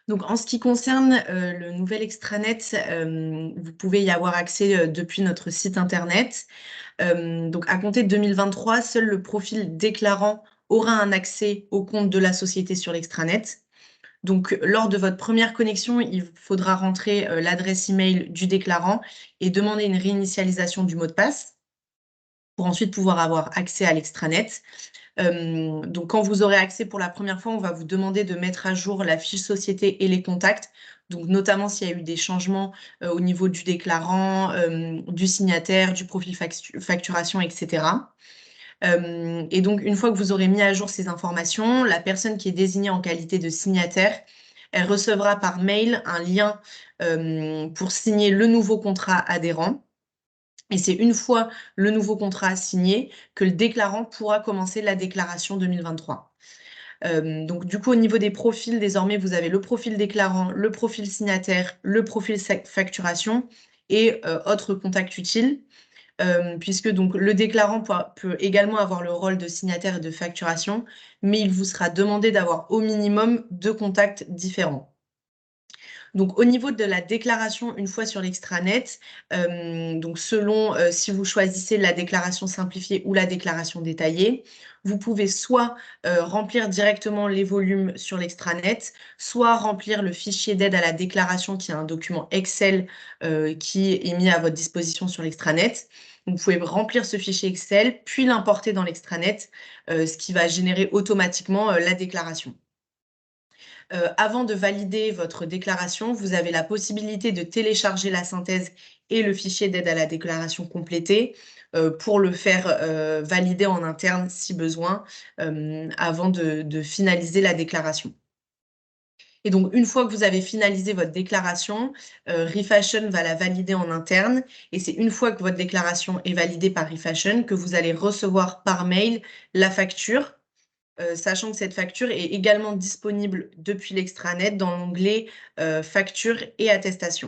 Donc, en ce qui concerne le nouvel extranet, vous pouvez y avoir accès depuis notre site internet. Donc, à compter de 2023, seul le profil déclarant aura un accès au compte de la société sur l'extranet. Donc, lors de votre première connexion, il faudra rentrer l'adresse email du déclarant et demander une réinitialisation du mot de passe pour ensuite pouvoir avoir accès à l'extranet. Donc, quand vous aurez accès pour la première fois, on va vous demander de mettre à jour la fiche société et les contacts. Donc, notamment s'il y a eu des changements au niveau du déclarant, du signataire, du profil facturation, etc. Et donc, une fois que vous aurez mis à jour ces informations, la personne qui est désignée en qualité de signataire, elle recevra par mail un lien pour signer le nouveau contrat adhérent. Et c'est une fois le nouveau contrat signé que le déclarant pourra commencer la déclaration 2023. Donc, du coup, au niveau des profils, désormais, vous avez le profil déclarant, le profil signataire, le profil facturation et autres contacts utiles. Puisque donc le déclarant peut également avoir le rôle de signataire et de facturation, mais il vous sera demandé d'avoir au minimum 2 contacts différents. Donc au niveau de la déclaration, une fois sur l'extranet, donc selon, si vous choisissez la déclaration simplifiée ou la déclaration détaillée, vous pouvez soit, remplir directement les volumes sur l'extranet, soit remplir le fichier d'aide à la déclaration qui est un document Excel, qui est mis à votre disposition sur l'extranet. Donc vous pouvez remplir ce fichier Excel, puis l'importer dans l'extranet, ce qui va générer automatiquement, la déclaration. Avant de valider votre déclaration, vous avez la possibilité de télécharger la synthèse et le fichier d'aide à la déclaration complété, pour le faire, valider en interne si besoin, avant de finaliser la déclaration. Et donc une fois que vous avez finalisé votre déclaration, Refashion va la valider en interne et c'est une fois que votre déclaration est validée par Refashion que vous allez recevoir par mail la facture. Sachant que cette facture est également disponible depuis l'extranet dans l'onglet, facture et attestation.